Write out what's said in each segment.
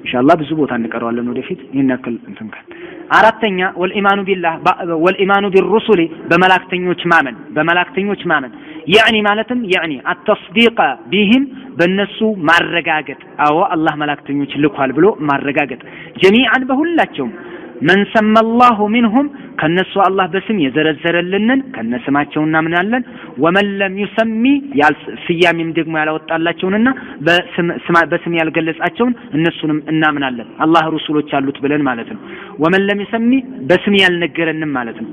ኢንሻአላህ ብዙ ቦታ እንቀራዋለን ወደፊት ይሄን ያክል እንትን ካል አራተኛ ወልኢማኑ ቢላህ ወልኢማኑ ቢሩሱሊ በመላእክተኞች ማመን يعني ማለትም يعني التصديق بهم በእነሱ ማረጋገጥ አዎ አላህ መላእክተኞች ልኳል ብሎ ማረጋገጥ جميعا በሁላቸውም من سمى الله منهم ከነሱ አላህ በስም የዘረዘረልንን ከነስማቸው እናምናለን ومن لم يسمي ስያሜም ደግሞ ያላወጣላቸውንና በስም ያልገለጻቸውን እነሱንም እናምናለን አላህ ረሱሎች አሉት ብለን ማለት ነው ومن لم يسمي በስም ያልነገረንም ማለት ነው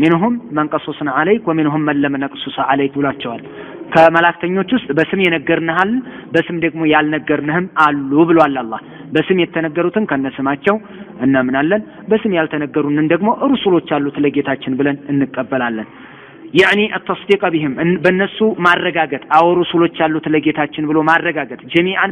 منهم من قصصنا عليك ومنهم من لم نقصص عليك ብሏቸዋል ከመላእክተኞች ውስጥ በስም የነገርንሃል በስም ደግሞ ያልነገርንህም አሉ ብሏል አላህ በስም የተነገሩትን ከነስማቸው እናምናለን በስም ያልተነገሩንን ደግሞ ሩሱሎች አሉት ለጌታችን ብለን እንቀበላለን يعني التصديق بهم በእነሱ ማረጋገጥ አው ሩሱሎች አሉት ለጌታችን ብሎ ማረጋገጥ جميعا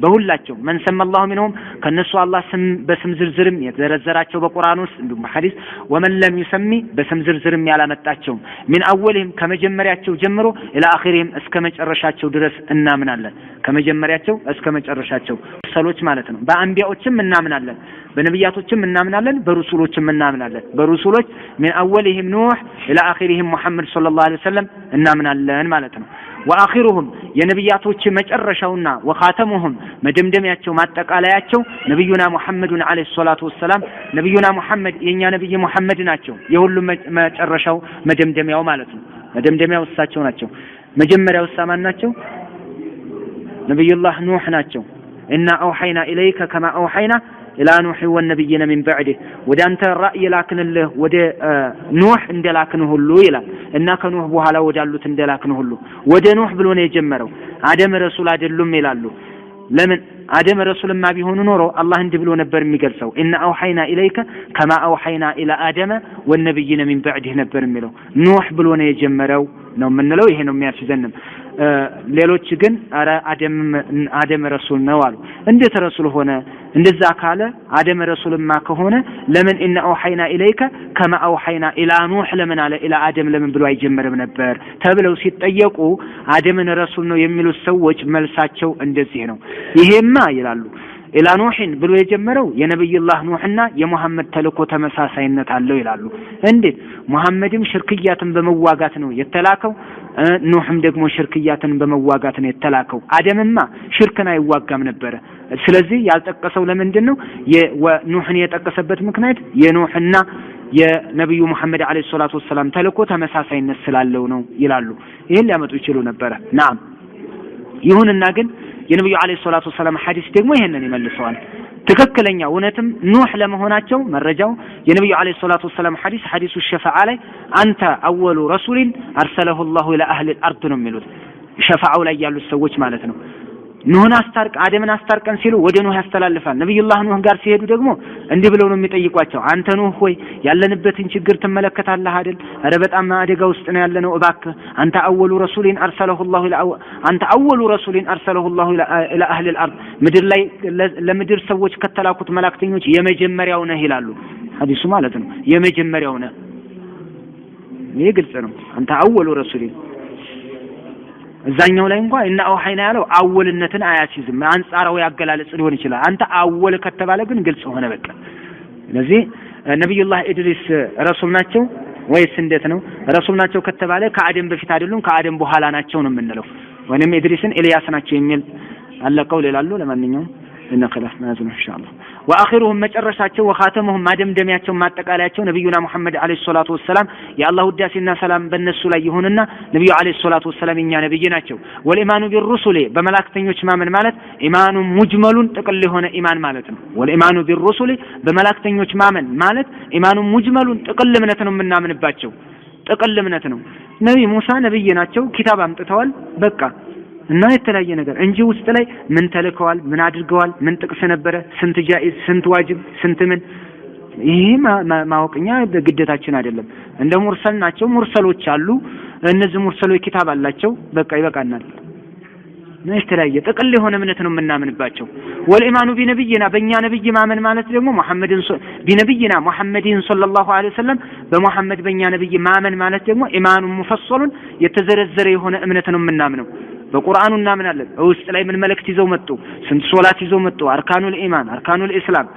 በሁላቸው من سمى الله منهم ከነሱ አላህ በስም ዝርዝርም የተዘረዘራቸው በቁርአን ውስጥ እንዲሁም በሐዲስ ومن لم يسمي በስም ዝርዝርም ያላመጣቸው من اولهم ከመጀመሪያቸው ጀምሮ الى اخرهم እስከ መጨረሻቸው ድረስ እናምናለን ከመጀመሪያቸው እስከ መጨረሻቸው ሰሎች ማለት ነው በአንቢያዎችም እናምናለን በነብያቶችም እናምናለን በሩሱሎችም እናምናለን በሩሱሎች من اولهم نوح الى اخرهم محمد صلى الله عليه وسلم እናምናለን ማለት ነው واخرهم የነብያቶች መጨረሻውና وخاتمهم መደምደሚያቸው ማጠቃለያቸው ነብዩና ሙሐመዱን አለይሂ ሰላቱ ወሰለም ነብዩና ሙሐመድ የኛ ነብይ ሙሐመድ ናቸው የሁሉም መጨረሻው መደምደሚያው ማለት ነው መደምደሚያው እሳቸው ናቸው መጀመሪያው ሳማን ናቸው ነብዩላህ ኑህ ናቸው እና አውሐይና ኢለይከ ከማ አውሐይና ኢላ ኑህ ወነብይና ሚን በዕደ ወደ አንተ ራእይ ላክንልህ ወደ ኑህ እንደላክን ሁሉ ይላል እና ከኑህ በኋላ ወዳሉት እንደላክን ሁሉ ወደ ኑህ ብሎ ነው የጀመረው አደም ረሱል አይደሉም ይላሉ ለምን አደም ረሱልማ ቢሆኑ ኖሮ አላህ እንዲህ ብሎ ነበር የሚገልጸው እና አውሐይና ኢለይከ ከማ አውሐይና ኢላ አደም ወነብይና ሚን በዕደ ነበር የሚለው ኑህ ብሎ ነው የጀመረው ነው የምንለው ይሄ ነው የሚያስዘንም ሌሎች ግን አደም ረሱል ነው አሉ እንዴት ረሱል ሆነ እንደዛ ካለ አደም ረሱልማ ከሆነ ለምን እና አውሐይና ኢለይከ ከማ አውሐይና ኢላ ኑህ ለምን አለ ኢላ አደም ለምን ብሎ አይጀምርም ነበር ተብለው ሲጠየቁ አደምን ረሱል ነው የሚሉት ሰዎች መልሳቸው እንደዚህ ነው ይሄማ ይላሉ ኢላ ኑህን ብሎ የጀመረው የነብዩላህ ኑህና የሙሐመድ ተልኮ ተመሳሳይነት አለው ይላሉ እንዴት ሙሐመድም ሽርክያትን በመዋጋት ነው የተላከው ኑህም ደግሞ ሽርክያትን በመዋጋት ነው የተላከው አደምማ ሽርክን አይዋጋም ነበር ስለዚህ ያልጠቀሰው ለምንድነው የኑህን የጠቀሰበት ምክንያት የኑህና የነብዩ ሙሐመድ አለይሂ ሰላቱ ወሰለም ተልኮ ተመሳሳይነት ስላለው ነው ይላሉ ይሄን ሊያመጡ ይችላሉ ነበር ናም ይሁንና ግን የነብዩ አለይሂ ሰላቱ ወሰለም ሐዲስ ደግሞ ይሄንን ይመልሰዋል ትክክለኛ እውነትም ኑህ ለመሆናቸው መረጃው የነብዩ አለይሂ ሰላቱ ወሰለም ሐዲሱ ሸፋዓ ላይ አንተ አወሉ ረሱልን አርሰለሁ الله الى اهل الارض ነው የሚሉት ሸፋዓው ላይ ያሉት ሰዎች ማለት ነው ኑህን አስታርቅ አደምን አስታርቀን ሲሉ ወደ ኑህ ያስተላልፋል ነብዩላህ ኑህ ጋር ሲሄዱ ደግሞ እንዲህ ብለው ነው የሚጠይቋቸው አንተ ኑህ ሆይ ያለንበትን ችግር ትመለከታለህ አይደል አረ በጣም አደጋ ውስጥ ነው ያለነው እባክህ አንተ አወሉ ረሱልን አርሰለሁ الله الى اهل الارض ምድር ላይ ለምድር ሰዎች ከተላኩት መላእክተኞች የመጀመሪያው ነህ ይላሉ ሐዲሱ ማለት ነው የመጀመሪያው ነህ ይሄ ግልጽ ነው አንተ አወሉ ረሱልን እዛኛው ላይ እንኳን እና አውሐይና ያለው አወልነትን አያሲዝም አንጻራው ያገላለጽ ሊሆን ይችላል አንተ አወል ከተባለ ግን ግልጽ ሆነ በቃ ስለዚህ ነብዩላህ ኢድሪስ ረሱል ናቸው ወይስ እንዴት ነው ረሱል ናቸው ከተባለ ከአደም በፊት አይደሉም ከአደም በኋላ ናቸው ነው የምንለው ወይንም ኢድሪስን ኤልያስ ናቸው የሚል አለቀው ይላሉ ለማንኛውም ለነከላስ ማዘን ኢንሻአላህ واخرهم መጨረሻቸው وخاتمهم ማደምደሚያቸው ማጠቃለያቸው ነብዩና ሙሐመድ አለይሂ ሰላቱ ወሰለም የአላህ ውዳሴና ሰላም በእነሱ ላይ ይሁንና ነብዩ አለይሂ ሰላቱ ወሰለም እኛ ነብይ ናቸው ወልኢማኑ ቢሩሱሊ በመላእክተኞች ማመን ማለት ኢማኑ ሙጅመሉን ጥቅል የሆነ ኢማን ማለት ነው ወልኢማኑ ቢሩሱሊ በመላእክተኞች ማመን ማለት ኢማኑ ሙጅመሉን ጥቅል እምነት ነው የምናምንባቸው ጥቅል እምነት ነው ነብይ ሙሳ ነብይ ናቸው ኪታብ አምጥተዋል በቃ እና የተለያየ ነገር እንጂ ውስጥ ላይ ምን ተልከዋል ምን አድርገዋል ምን ጥቅስ ነበረ ስንት ጃኢዝ ስንት ዋጅብ ስንት ምን ይሄ ማወቅኛ ግዴታችን አይደለም እንደ ሙርሰል ናቸው ሙርሰሎች አሉ እነዚህ ሙርሰሎች ኪታብ አላቸው በቃ ይበቃናል የተለያየ ጥቅል የሆነ እምነት ነው የምናምንባቸው ወልኢማኑ ቢነብይና በእኛ ነብይ ማመን ማለት ደግሞ ሙሐመድን ሰለላሁ ዐለይሂ ወሰለም በሙሐመድ በእኛ ነብይ ማመን ማለት ደግሞ ኢማኑ ሙፈሰሉን የተዘረዘረ የሆነ እምነት ነው የምናምነው በቁርአኑ እናምናለን። ውስጥ ላይ ምን መልእክት ይዘው መጡ? ስንት ሶላት ይዘው መጡ? አርካኑል ኢማን፣ አርካኑል ኢስላም።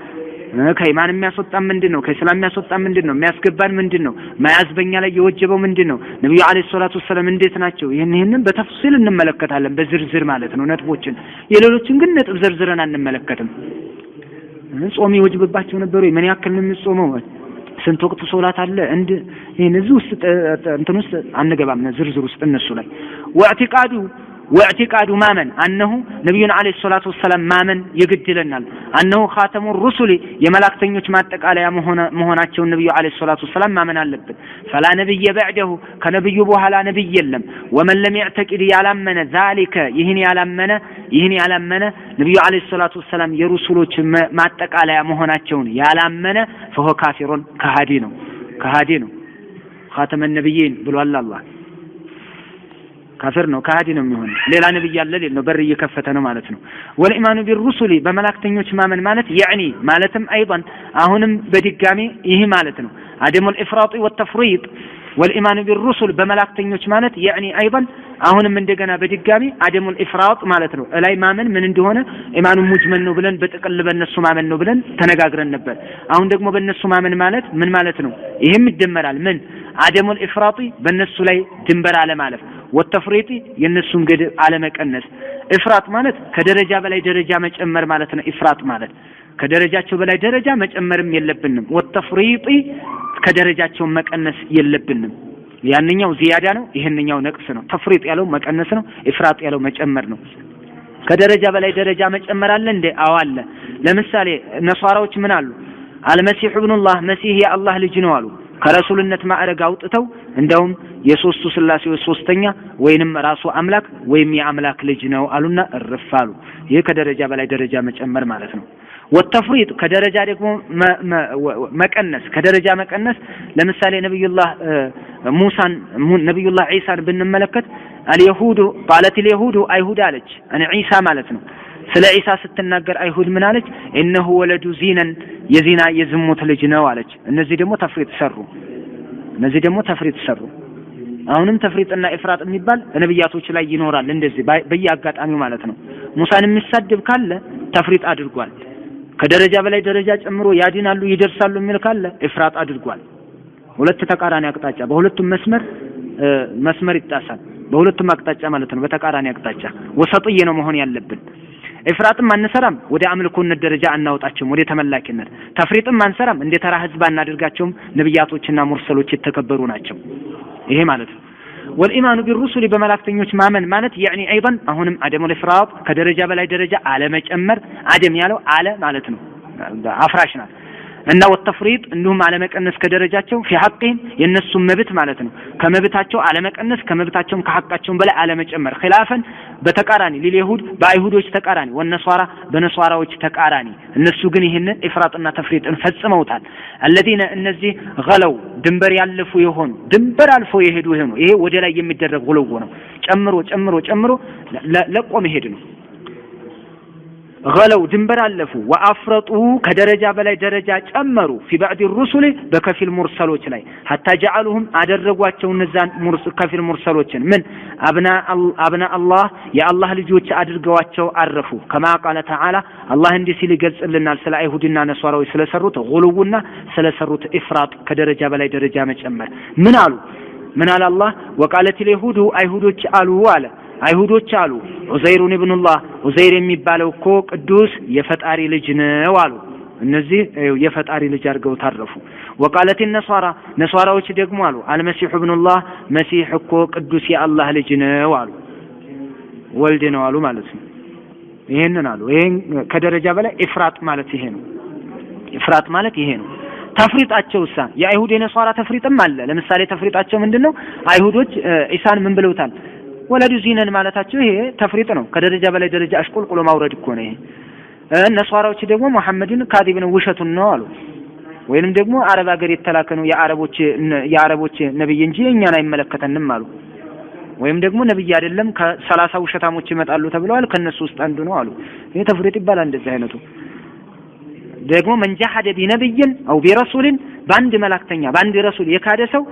ከኢማን የሚያስወጣን ምንድነው? ከኢስላም የሚያስወጣን ምንድነው? የሚያስገባን ምንድነው? መያዝ በእኛ ላይ የወጀበው ምንድነው? ነብዩ አለይሂ ሰላቱ ወሰለም እንዴት ናቸው? ይሄንን በተፍሲል እንመለከታለን፣ በዝርዝር ማለት ነው ነጥቦችን። የሌሎችን ግን ነጥብ ዘርዝረን አንመለከትም። ጾም ይወጅብባቸው ነበር ወይ? ምን ያክል ነው የሚጾመው? ስንት ወቅት ሶላት አለ? ይሄን እዚህ ውስጥ እንትን ውስጥ አንገባም፣ ዝርዝር ውስጥ እነሱ ላይ واعتقاد مامن أنه نبينا عليه الصلاة والسلام مامن يقدلنا أنه خاتم الرسل يملاكتنيوش ما تقال يا مهوناتشو النبي عليه الصلاة والسلام مامن اللبن فلا نبي بعده كنبي بوها لا نبي يلم ومن لم يعتقد يعلمن ذلك يهني يعلمن نبي عليه الصلاة والسلام يرسلوش ما تقال يا مهوناتشو يعلمن فهو كافر كهادينو خاتم النبيين بلو الله ካፍር ነው ካዲ ነው የሚሆነው ሌላ ነብይ ያለ ነው በር እየከፈተ ነው ማለት ነው ወልኢማኑ ቢሩሱሊ በመላእክተኞች ማመን ማለት يعني ማለትም ايضا አሁንም በድጋሚ ይሄ ማለት ነው አደሙል ኢፍራጥ ወተፍሪጥ والإيمان بالرسل በመላእክተኞች ማለት يعني ايضا አሁንም እንደገና በድጋሚ አደሙል ኢፍራጥ ማለት ነው ላይ ማመን ምን እንደሆነ ኢማኑ ሙጅመል ነው ብለን በጥቅል በእነሱ ማመን ነው ብለን ተነጋግረን ነበር አሁን ደግሞ በእነሱ ማመን ማለት ምን ማለት ነው ይሄም ይደመራል ምን አደሙል ኢፍራጥ በእነሱ ላይ ድንበር አለ ማለት والتفريط የነሱን ገደብ አለመቀነስ ኢፍራጥ ማለት ከደረጃ በላይ ደረጃ መጨመር ማለት ነው ኢፍራጥ ማለት ከደረጃቸው በላይ ደረጃ መጨመርም የለብንም والتفريط ከደረጃቸው መቀነስ የለብንም ያንኛው ዚያዳ ነው ይሄንኛው ነቅስ ነው ተፍሪጥ ያለው መቀነስ ነው ኢፍራጥ ያለው መጨመር ነው ከደረጃ በላይ ደረጃ መጨመር አለ እንደ አዋለ ለምሳሌ ነሷራዎች ምን አሉ አልመሲህ ኢብኑላህ መሲህ የአላህ ልጅ ነው አሉ ከረሱልነት ማዕረግ አውጥተው እንደውም የሶስቱ ስላሴዎች ሶስተኛ ወይንም ራሱ አምላክ ወይም የአምላክ ልጅ ነው አሉና እርፋሉ ይሄ ከደረጃ በላይ ደረጃ መጨመር ማለት ነው والتفريط ከደረጃ ደግሞ መቀነስ ከደረጃ መቀነስ ለምሳሌ ነብዩላህ ዒሳን ብንመለከት اليهود قالت اليهود አይሁድ አለች እኔ ዒሳ ማለት ነው ስለ ዒሳ ስትናገር አይሁድ ምን አለች انه ولد زينن የዚና የዝሙት ልጅ ነው አለች እነዚህ ደግሞ ተፍሪጥ ሰሩ አሁንም ተፍሪጥና ኢፍራጥ የሚባል ነብያቶች ላይ ይኖራል እንደዚህ በየአጋጣሚው ማለት ነው ሙሳን የሚሳደብ ካለ ተፍሪጥ አድርጓል ከደረጃ በላይ ደረጃ ጨምሮ ያዲናሉ ይደርሳሉ የሚል ካለ ኢፍራጥ አድርጓል ሁለት ተቃራኒ አቅጣጫ በሁለቱም መስመር ይጣሳል በሁለቱም አቅጣጫ ማለት ነው በተቃራኒ አቅጣጫ ወሰጥዬ ነው መሆን ያለብን ኢፍራጥም አንሰራም ወደ አምልኮነት ደረጃ አናውጣቸውም ወደ ተመላኪነት ተፍሪጥም አንሰራም እንደ ተራ ህዝብ አናድርጋቸውም ነብያቶችና ሙርሰሎች የተከበሩ ናቸው ይሄ ማለት ነው والإيمان بالرسل በመላእክተኞች ማመን ማለት يعني ايضا አሁንም አደም الافراط ከደረጃ በላይ ደረጃ አለ መጨመር አደም ያለው አለ ማለት ነው አፍራሽና እና والتفريط እንደውም አለ መቀነስ ከደረጃቸው في حقهم የነሱ መብት ማለት ነው ከመብታቸው አለ መቀነስ ከመብታቸው ከሐቃቸው በላይ አለ መጨመር خلافን በተቃራኒ ለይሁድ በአይሁዶች ተቃራኒ ወነሷራ በነሷራዎች ተቃራኒ እነሱ ግን ይሄንን ኢፍራጥና ተፍሪጥን ፈጽመውታል الذين እነዚህ غلو ድንበር ያለፉ የሆኑ ድንበር አልፎ የሄዱ ይሄ ወደ ላይ የሚደረግ ጉልው ነው ጨምሮ ለቆ መሄድ ነው غلو ድንበር አለፉ وافرطوا ከደረጃ በላይ ደረጃ ጨመሩ في بعض الرسل በከፊል ሙርሰሎች ላይ حتى جعلهم አደረጓቸው እነዛን ከፊል ሙርሰሎችን ምን አብና አላህ የአላህ ልጆች አድርገዋቸው አረፉ كما قال تعالى الله እንዲህ ሲል ይገልጽልናል ስለ አይሁድና ነሷራዎች ስለሰሩት غلوና ስለሰሩት ኢፍራጥ ከደረጃ በላይ ደረጃ መጨመር ምን አሉ አላህ وقالت اليهود አይሁዶች አሉ አለ አይሁዶች አሉ ዑዘይር ኢብኑላህ ዑዘይር የሚባለው እኮ ቅዱስ የፈጣሪ ልጅ ነው አሉ እነዚህ የፈጣሪ ልጅ አድርገው ታረፉ ወቃለት ነሷራዎች ደግሞ አሉ አልመሲህ ኢብኑላህ መሲህ እኮ ቅዱስ የአላህ ልጅ ነው አሉ ወልድ ነው አሉ ማለት ነው ይሄንን አሉ ይሄን ከደረጃ በላይ ኢፍራጥ ማለት ይሄ ነው ተፍሪጣቸውሳ የአይሁድ የነሷራ ተፍሪጥም አለ ለምሳሌ ተፍሪጣቸው ምንድነው አይሁዶች ኢሳን ምን ብለውታል ወለዱ ዚነን ማለታቸው ይሄ ተፍሪጥ ነው ከደረጃ በላይ ደረጃ አሽቆልቆሎ ማውረድ እኮ ነው ይሄ ነሷራዎች ደግሞ መሐመድን ካዲብ ነው ውሸቱን ነው አሉ ወይንም ደግሞ አረብ ሀገር የተላከ ነው የአረቦች ነብይ እንጂ እኛን አይመለከተንም አሉ ወይም ደግሞ ነብይ አይደለም ከ30 ውሸታሞች ይመጣሉ ተብለዋል ከነሱ ውስጥ አንዱ ነው አሉ ይሄ ተፍሪጥ ይባላል እንደዚህ አይነቱ ደግሞ መንጃሐደ ቢነብይን አው ቢረሱልን ባንድ መላእክተኛ ባንድ ረሱል የካደ ሰው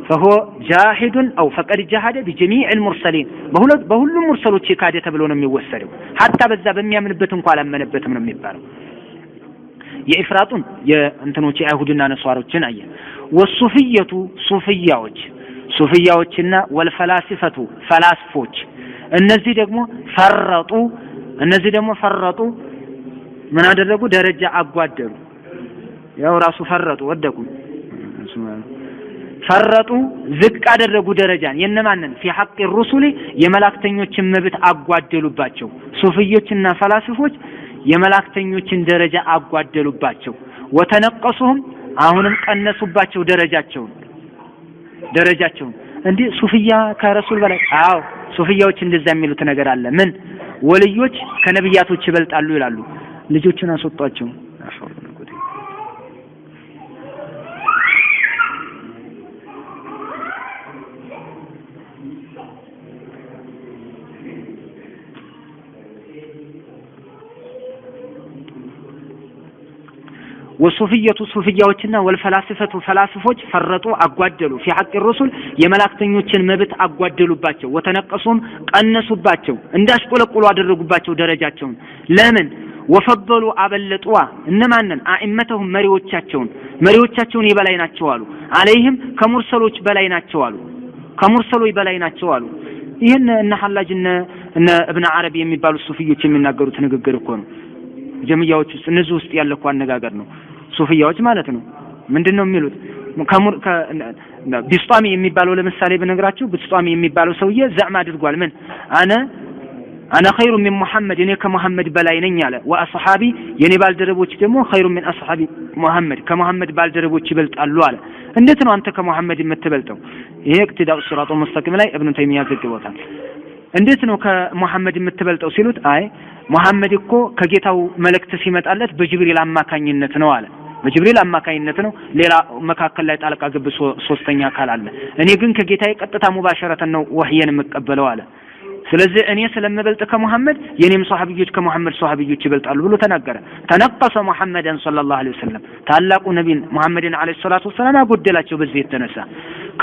فهو جاحد أو فقد جحد بجميع المرسلين بهول مرسلوች ካደ ተብሎ ነው የሚወሰደው حتى በዛ በሚያምንበት እንኳን አላመነበትም ነው የሚባለው የኢፍራጡን የእንተኖች አይሁድና ነሷሮችን አየ ወሱፊየቱ ሱፊያዎችና ወልፈላሲፈቱ ፈላስፎች እነዚህ ደግሞ ፈረጡ ምን አደረጉ ደረጃ አጓደሉ ያው ራሱ ፈረጡ ወደቁ ፈረጡ ዝቅ አደረጉ ደረጃን የነማንን في حق الرسل የመላእክተኞችን መብት አጓደሉባቸው ሱፊዮችና ፈላስፎች የመላእክተኞችን ደረጃ አጓደሉባቸው ወተነቀሱም አሁንም ቀነሱባቸው ደረጃቸውን እንዴ ሱፊያ ከረሱል በላይ አዎ ሱፊያዎች እንደዛ የሚሉት ነገር አለ ምን ወልዮች ከነብያቶች ይበልጣሉ ይላሉ ልጆቹን አስወጣቸው ወሱፊየቱ ሱፊያዎችና ወልፈላስፈቱ ፈላስፎች ፈረጡ አጓደሉ في حق الرسل የመላእክተኞችን መብት አጓደሉባቸው ወተነቀሱም ቀነሱባቸው እንዳሽቆለቆሉ አደረጉባቸው ደረጃቸውን ለምን ወፈضሉ አበለጡዋ እነማንን አኢመተሁም መሪዎቻቸውን የበላይ ናቸው አሉ عليهم ከሙርሰሎች በላይ ናቸው አሉ ይሄን እነ ሐላጅና እነ እብነ አረቢ የሚባሉ ሱፊዮች የሚናገሩት ንግግር እኮ ነው ጀምያዎች ውስጥ እነዚህ ውስጥ ያለኩ አነጋገር ነው ሱፊያዎች ማለት ነው ምንድነው የሚሉት ቢስጣሚ የሚባለው ለምሳሌ በነግራችሁ ቢስጣሚ የሚባለው ሰውዬ ዘዕማ አድርጓል ምን انا خير من محمد እኔ ከመሐመድ በላይ ነኝ አለ ወአስሐቢ የኔ ባልደረቦች ደግሞ خير من اصحاب محمد ከመሐመድ ባልደረቦች ይበልጣሉ አለ እንዴት ነው አንተ ከመሐመድ የምትበልጠው ይሄ እክትዳው ሱራቱ ሙስተቂም ላይ ኢብኑ ተይሚያ ዘግቦታል እንዴት ነው ከመሐመድ የምትበልጠው ሲሉት አይ መሐመድ እኮ ከጌታው መልእክት ሲመጣለት በጅብሪል አማካኝነት ነው አለ በጅብሪል አማካኝነት ነው ሌላ መካከል ላይ ጣልቃ ገብ ሶስተኛ አካል አለ እኔ ግን ከጌታዬ ቀጥታ ሙባሸረተን ነው ወህየን መቀበለው አለ ስለዚህ እኔ ስለምበልጥ ከመሐመድ የኔም ሷሃቢዎች ከመሐመድ ሷሃቢዎች ይበልጣሉ ብሎ ተናገረ ተነቀሰ መሐመድን ሰለላሁ ዐለይሂ ወሰለም ታላቁ ነብይ መሐመድን ዐለይሂ ሰላቱ ወሰለም አጎደላቸው በዚህ የተነሳ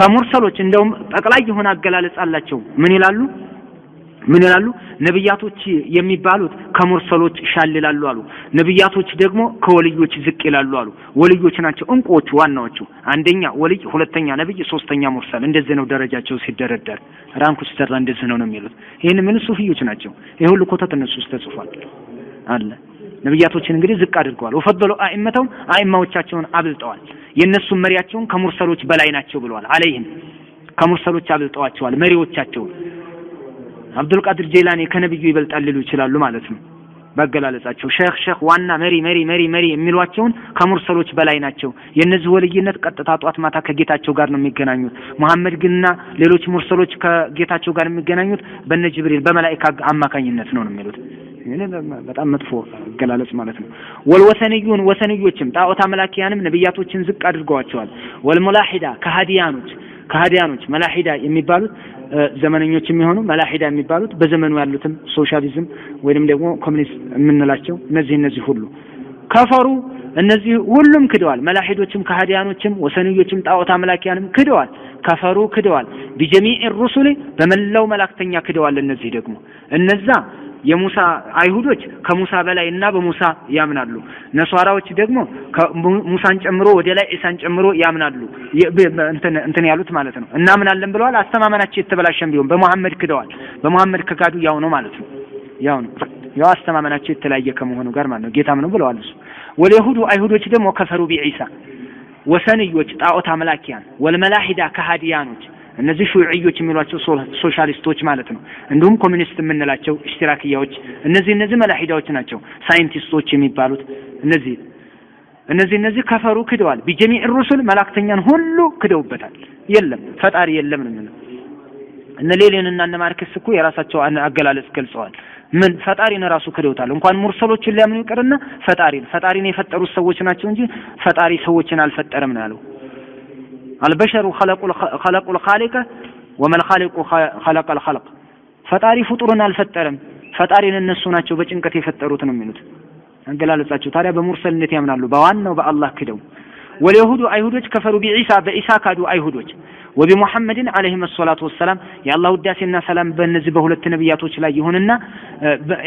ከሙርሰሎች እንደውም ጠቅላይ የሆነ አገላለጽ አላቸው ምን ይላሉ ነብያቶች የሚባሉት ከሙርሰሎች ሻልላሉ አሉ ነብያቶች ደግሞ ከወልዮች ዝቅ ይላሉ አሉ ወልዮች ናቸው እንቁዎች ዋናዎቹ አንደኛ ወልይ ሁለተኛ ነብይ ሶስተኛ ሙርሰል እንደዚህ ነው ደረጃቸው ሲደረደር ራንኩ ሲተራ እንደዚህ ነው የሚሉት ይሄን ምን ሱፊዮች ናቸው ይሄ ሁሉ ኮተት እነሱ ውስጥ ተጽፏል አለ ነብያቶችን እንግዲህ ዝቅ አድርገዋል ወፈደሉ አኢማዎቻቸውን አብልጠዋል የነሱ መሪያቸውን ከሙርሰሎች በላይ ናቸው ብለዋል አለይህም ከሙርሰሎች አብልጠዋቸዋል መሪዎቻቸው አብዱል ቃድር ጀይላኒ ከነብዩ ይበልጣል ሊሉ ይችላሉ ማለት ነው በአገላለጻቸው ሼክ ዋና መሪ የሚሏቸውን ከሙርሰሎች በላይ ናቸው የነዚህ ወልይነት ቀጥታ ጧት ማታ ከጌታቸው ጋር ነው የሚገናኙት መሐመድ ግንና ሌሎች ሙርሰሎች ከጌታቸው ጋር የሚገናኙት በነ ጅብሪል በመላእክት አማካኝነት ነው የሚሉት ይሄ በጣም መጥፎ አገላለጽ ማለት ነው ወሰንዮችም ጣዖት አምላኪያንም ነብያቶችን ዝቅ አድርገዋቸዋል ወልሙላሂዳ ከሃዲያኖች መላሂዳ የሚባሉት ዘመነኞች የሚሆኑ መላሂዳ የሚባሉት በዘመኑ ያሉትም ሶሻሊዝም ወይንም ደግሞ ኮሙኒስት የምንላቸው እነዚህ ሁሉ ከፈሩ እነዚህ ሁሉም ክደዋል መላሂዶችም ከሃዲያኖችም ወሰንዮችም ጣዖት አምላኪያንም ክደዋል بجميع الرسل በመላው መላእክተኛ ክደዋል እነዚህ ደግሞ እነዛ የሙሳ አይሁዶች ከሙሳ በላይና በሙሳ ያምናሉ ነሷራዎች ደግሞ ሙሳን ጨምሮ ወደ ላይ ኢሳን ጨምሮ ያምናሉ እንትን ያሉት ማለት ነው እናምናለን ብለዋል አስተማመናቸው የተበላሸም ቢሆን በመሐመድ ክደዋል በመሐመድ ከካዱ ያው ነው ማለት ነው ያው አስተማመናቸው የተለያየ ከመሆኑ ጋር ማለት ነው ጌታም ነው ብለዋል እሱ ወለይሁዱ አይሁዶች ደግሞ ከፈሩ ቢኢሳ ወሰንዮች ጣዖት አምላኪያን ወልመላሂዳ ከሃዲያኖች እነዚህ ሹዒዮች የሚሏቸው ሶሻሊስቶች ማለት ነው እንዲሁም ኮሙኒስት የምንላቸው ኢሽቲራኪያዎች እነዚህ መላሂዳዎች ናቸው ሳይንቲስቶች የሚባሉት እነዚህ ከፈሩ ክደዋል بجميع الرسل መላእክተኛን ሁሉ ክደውበታል የለም ፈጣሪ የለም ነው እነ ሌሊንና እነ ማርክስ እኮ የራሳቸው አገላለጽ ገልጸዋል ምን ፈጣሪን ራሱ ክደውታል እንኳን ሙርሰሎችን ሊያምኑ ይቀርና ፈጣሪን የፈጠሩት ሰዎች ናቸው እንጂ ፈጣሪ ሰዎችን አልፈጠረም ነው ያለው البشر خلقوا الخالق وما الخالق خلق الخلق ፈጣሪ ፍጡርን አልፈጠረም ፈጣሪን እነሱ ናቸው በጭንቀት የፈጠሩት ነው የሚሉት አንገላለጻቸው ታዲያ በሙርሰልነት ያምናሉ በዋናው በአላህ ክደው ወለይሁዱ አይሁዶች ከፈሩ በኢሳ ካዱ አይሁዶች وبمحمد عليه الصلاة والسلام يا الله وداسنا سلام በእነዚህ በሁለት ነብያቶች ላይ ይሁንና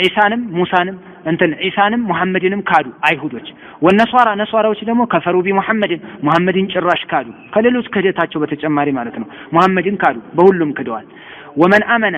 ኢሳንም ሙሳንም እንትን ኢሳንም ሙሐመድንም ካዱ አይሁዶች ወነሷራ ነሷራዎች ደግሞ ከፈሩ ቢሙሐመድን ሙሐመድን ጭራሽ ካዱ ከሌሎች ክህደታቸው በተጨማሪ ማለት ነው ሙሐመድን ካዱ በሁሉም ክደዋል ومن امن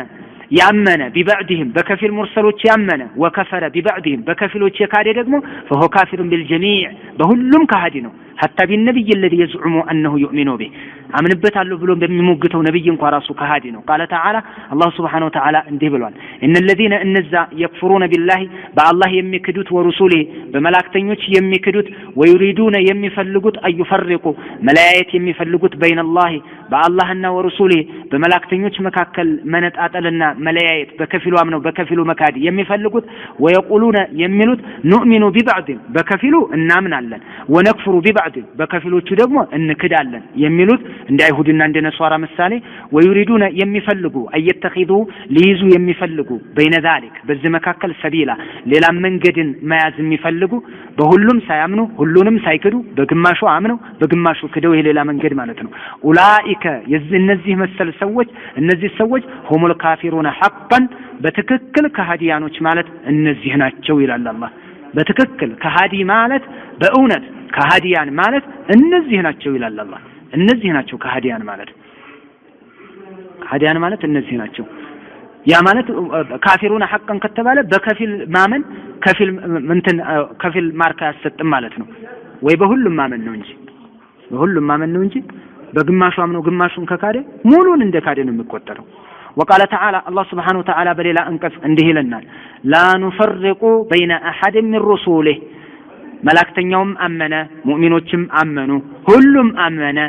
ያመነ ቢባዕድህም በከፊል ሙርሰሎች ያመነ ወከፈረ ቢባዕድህም በከፊሎች የካደ ደግሞ فهو كافر بالجميع በሁሉም ካዲ ነው حتى بالنبي الذي يزعم انه يؤمن به አምንበታለሁ ብሎ በሚሞግተው ነብይ እንኳን ራሱ ካዲ ነው قال تعالى الله سبحانه وتعالى እንዲህ ብሏል ان الذين እነዛ يكفرون بالله በአላህ የሚክዱት ወሩሱሌ በመላእክተኞች የሚክዱት ويريدون የሚፈልጉት አይፈርቁ መለያየት የሚፈልጉት بين الله በአላህና ወሩሱሌ በመላእክተኞች መካከል መነጣጠልና መለያየት በከፊሉ አምነው በከፊሉ መካድ የሚፈልጉት ويقولون የሚሉት نؤمن ببعض በከፊሉ እናምናለን ونكفر ببعض በከፊሎቹ ደግሞ እንክዳለን የሚሉት እንደ አይሁድና እንደ ነሷራ ምሳሌ ويريدون የሚፈልጉ አይተخذ ሊይዙ የሚፈልጉ بين ذلك በዚህ መካከል ሰቢላ ሌላ መንገድን መያዝ የሚፈልጉ በሁሉም ሳያምኑ ሁሉንም ሳይክዱ በግማሹ አምነው በግማሹ ክደው የሌላ መንገድ ማለት ነው ኡላኢከ እነዚህ መሰል ሰዎች እነዚህ ሰዎች ሁሙል ካፊሩና ሐቀን በትክክል ከሃዲያኖች ማለት እነዚህ ናቸው ይላል አላህ በትክክል ከሃዲ ማለት በእውነት ከሃዲያን ማለት እነዚህ ናቸው ይላል አላህ እነዚህ ናቸው ከሃዲያን ማለት እነዚህ ናቸው ያ ማለት ካፊሩና ሐቀን ከተባለ በከፊል ማመን ከፊል ማርካ ያሰጥም ማለት ነው ወይ በሁሉም ማመን ነው እንጂ በግማሹ አምነው ግማሹን ከካደ ሙሉን እንደካደ ነው የሚቆጠረው وقال تعالى الله سبحانه وتعالى بليلا انقص እንዲህ ይለናል لا نفرق بين احد من رسوله መላእክተኛውም አመነ ሙእሚኖችም አመኑ ሁሉም አመነ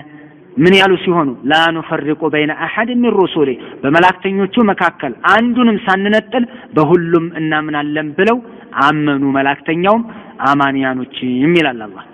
ምን ያሉ ሲሆኑ لا نفرق بين احد من رسوله በመላእክተኞቹ መካከል አንዱንም ሳንነጥል በሁሉም እናምናለን ብለው አመኑ መላእክተኛውም አማንያኖችም ይላል አላህ